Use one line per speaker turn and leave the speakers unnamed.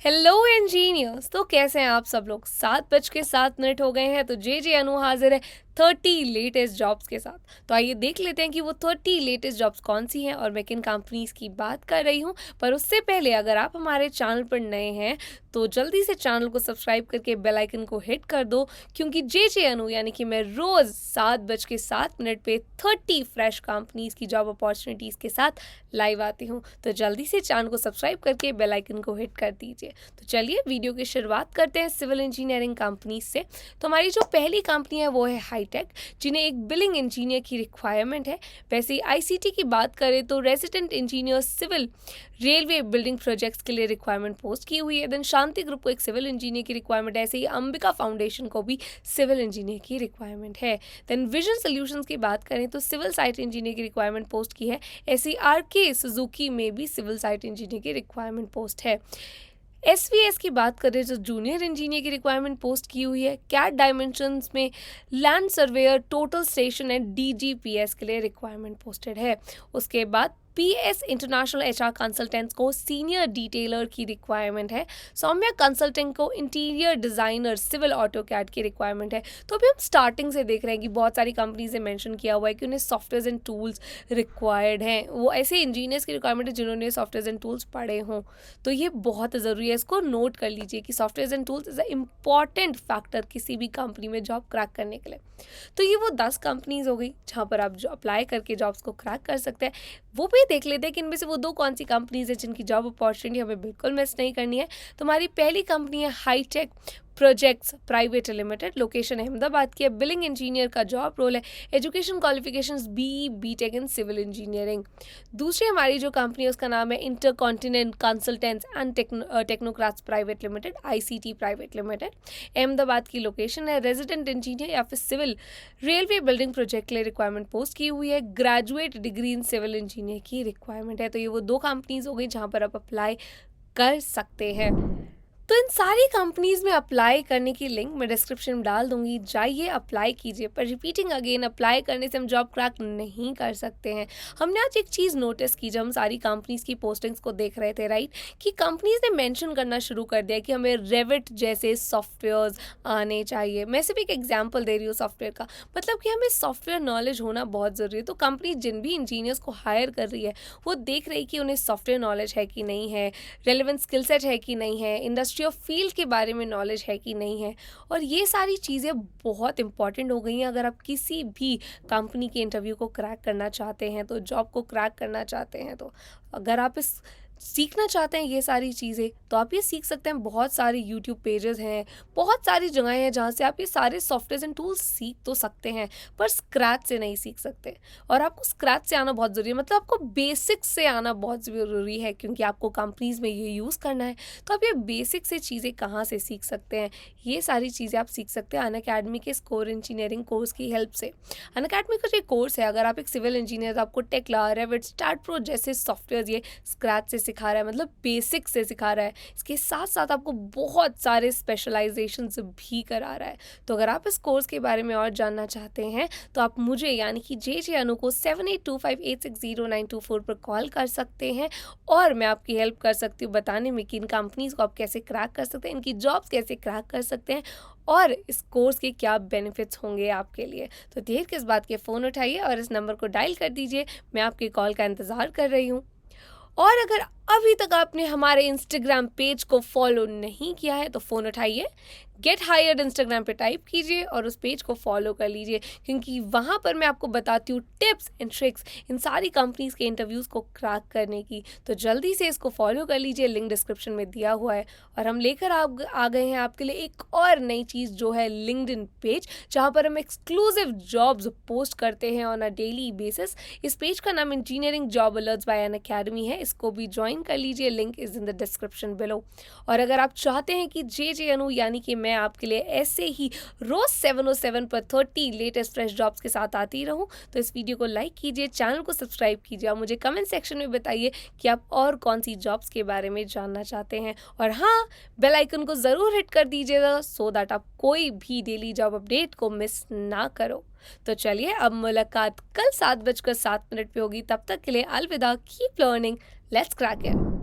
Hello engineers. तो कैसे हैं आप सब लोग? 7:07 हो गए हैं। तो जे अनु हाजिर है 30 लेटेस्ट जॉब्स के साथ। तो आइए देख लेते हैं कि वो 30 लेटेस्ट जॉब्स कौन सी हैं और मैं किन कंपनीज की बात कर रही हूँ। पर उससे पहले अगर आप हमारे चैनल पर नए हैं तो जल्दी से चैनल को सब्सक्राइब करके बेल आइकन को हिट कर दो, क्योंकि जे अनु यानी कि मैं रोज 7:07 पे 30 फ्रेश कंपनीज की जॉब अपॉर्चुनिटीज के साथ लाइव आती हूँ। तो जल्दी से चैनल को सब्सक्राइब करके बेल आइकन को हिट कर दीजिए। तो चलिए वीडियो की शुरुआत करते हैं सिविल इंजीनियरिंग कंपनी से। तो हमारी जो पहली कंपनी है वो है हाईटेक, जिन्हें एक बिलिंग इंजीनियर की रिक्वायरमेंट है। वैसे ही आईसीटी की बात करें तो resident engineer civil railway building projects के लिए रिक्वायरमेंट पोस्ट की हुई है। देन शांति ग्रुप को एक सिविल इंजीनियर की रिक्वायरमेंट है। ऐसे ही अंबिका फाउंडेशन को भी सिविल इंजीनियर की रिक्वायरमेंट है। देन विजन सोल्यूशंस की बात करें तो सिविल साइट इंजीनियर की रिक्वायरमेंट पोस्ट की है। ऐसे ही आरके सुजुकी में भी सिविल साइट इंजीनियर की रिक्वायरमेंट पोस्ट है। एसवीएस की बात करें तो जूनियर इंजीनियर की रिक्वायरमेंट पोस्ट की हुई है। कैट डायमेंशंस में land surveyor total station and DGPS के लिए रिक्वायरमेंट पोस्टेड है। उसके बाद पीएस इंटरनेशनल एचआर कंसल्टेंट्स को सीनियर डिटेलर की रिक्वायरमेंट है। सौम्या कंसल्टिंग को interior designer civil AutoCAD की रिक्वायरमेंट है। तो अभी हम स्टार्टिंग से देख रहे हैं कि बहुत सारी कंपनीज ने मेंशन किया हुआ है कि उन्हें सॉफ्टवेयर एंड टूल्स रिक्वायर्ड हैं। वो ऐसे इंजीनियर्स की रिक्वायरमेंट है जिन्होंने सॉफ्टवेयर एंड टूल्स पढ़े हों। तो ये बहुत ज़रूरी है, इसको नोट कर लीजिए कि software and tools is a important factor किसी भी कंपनी में जॉब क्रैक करने के लिए। तो ये वो 10 कंपनीज हो गई जहाँ पर आप जो अप्लाई करके जॉब्स को क्रैक कर सकते हैं। वो भी देख लेते हैं कि इनमें से वो 2 कौन सी कंपनीज है जिनकी जॉब अपॉर्चुनिटी हमें बिल्कुल मिस नहीं करनी है। तो हमारी पहली कंपनी है hi tech projects private limited. Location Ahmedabad की है। बिलिंग इंजीनियर का जॉब रोल है। Education qualifications B Tech in civil engineering. दूसरी हमारी जो कंपनी है उसका नाम है intercontinent consultants and technocrats private limited, ICT private limited. Ahmedabad की लोकेशन है। रेजिडेंट इंजीनियर या फिर सिविल रेलवे बिल्डिंग प्रोजेक्ट के लिए रिक्वायरमेंट पोस्ट की हुई है। Graduate degree in civil engineer की रिक्वायरमेंट है। तो ये वो 2 कंपनीज हो गई जहाँ पर आप अप्लाई कर सकते हैं। तो इन सारी कंपनीज में अप्लाई करने की लिंक मैं डिस्क्रिप्शन में डाल दूंगी, जाइए अप्लाई कीजिए। पर रिपीटिंग अगेन, अप्लाई करने से हम जॉब क्रैक नहीं कर सकते हैं। हमने आज एक चीज़ नोटिस की जब हम सारी कंपनीज की पोस्टिंग्स को देख रहे थे, राइट, कि कंपनीज ने मेंशन करना शुरू कर दिया कि हमें रेविट जैसे सॉफ्टवेयर्स आने चाहिए। मैं सिर्फ एक एग्जाम्पल दे रही हूँ सॉफ्टवेयर का, मतलब कि हमें सॉफ्टवेयर नॉलेज होना बहुत ज़रूरी है। तो कंपनी जिन भी इंजीनियर्स को हायर कर रही है वो देख रही कि उन्हें सॉफ्टवेयर नॉलेज है कि नहीं है, रेलिवेंट स्किल सेट है कि नहीं है, इंडस्ट्री ऑफ फील्ड के बारे में नॉलेज है कि नहीं है। और ये सारी चीज़ें बहुत इंपॉर्टेंट हो गई हैं अगर आप किसी भी कंपनी के इंटरव्यू को क्रैक करना चाहते हैं, तो जॉब को क्रैक करना चाहते हैं। तो अगर आप इस सीखना चाहते हैं ये सारी चीज़ें तो आप ये सीख सकते हैं। बहुत सारे यूट्यूब पेजेस हैं, बहुत सारी जगहें हैं जहाँ से आप ये सारे सॉफ्टवेयर एंड टूल्स सीख तो सकते हैं, पर स्क्रैच से नहीं सीख सकते। और आपको स्क्रैच से आना बहुत ज़रूरी है, मतलब आपको बेसिक्स से आना बहुत ज़रूरी है, क्योंकि आपको कंपनीज़ में ये यूज़ करना है। तो आप ये बेसिक से चीज़ें कहाँ से सीख सकते हैं? ये सारी चीज़ें आप सीख सकते हैं अनअकैडमी के स्कोर इंजीनियरिंग कोर्स की हेल्प से। अनअकैडमी का जो कोर्स है, अगर आप एक सिविल इंजीनियर तो आपको टेक्ला, रेविट, स्टार्ट प्रो जैसे सॉफ्टवेयर ये स्क्रैच से सिखा रहा है, मतलब बेसिक से सिखा रहा है। इसके साथ साथ आपको बहुत सारे स्पेशलाइजेशंस भी करा रहा है। तो अगर आप इस कोर्स के बारे में और जानना चाहते हैं तो आप मुझे यानी कि जे अनु को 7825860924 पर कॉल कर सकते हैं और मैं आपकी हेल्प कर सकती हूँ बताने में कि इन कंपनीज को आप कैसे क्रैक कर सकते हैं, इनकी जॉब्स कैसे क्रैक कर सकते हैं और इस कोर्स के क्या बेनिफिट्स होंगे आपके लिए। तो देर किस बात के फ़ोन उठाइए और इस नंबर को डायल कर दीजिए। मैं आपकी कॉल का इंतज़ार कर रही हूँ। और अगर अभी तक आपने हमारे इंस्टाग्राम पेज को फॉलो नहीं किया है तो फ़ोन उठाइए, गेट हायर्ड इंस्टाग्राम पे टाइप कीजिए और उस पेज को फॉलो कर लीजिए, क्योंकि वहाँ पर मैं आपको बताती हूँ टिप्स एंड ट्रिक्स इन सारी कंपनीज़ के इंटरव्यूज़ को क्रैक करने की। तो जल्दी से इसको फॉलो कर लीजिए, लिंक डिस्क्रिप्शन में दिया हुआ है। और हम लेकर आ गए हैं आपके लिए एक और नई चीज़ जो है लिंक्डइन पेज, जहाँ पर हम एक्सक्लूसिव जॉब्स पोस्ट करते हैं ऑन अ डेली बेसिस। इस पेज का नाम engineering job alerts bye Unacademy है, इसको भी ज्वाइन कर लीजिए, link is in the description below. और अगर आप चाहते हैं कि जे अनु यानी कि मैं आपके लिए ऐसे ही रोज 7:07 पर 30 लेटेस्ट फ्रेश जॉब्स के साथ आती रहूं, तो इस वीडियो को लाइक कीजिए, चैनल को सब्सक्राइब कीजिए और मुझे कमेंट सेक्शन में बताइए कि आप और कौन सी जॉब्स के बारे में जानना चाहते हैं। और हाँ, बेल आइकन को ज़रूर हिट कर दीजिएगा सो दैट आप कोई भी डेली जॉब अपडेट को मिस ना करो। तो चलिए अब मुलाकात कल 7:07 पे होगी। तब तक के लिए अलविदा, keep learning, let's crack it.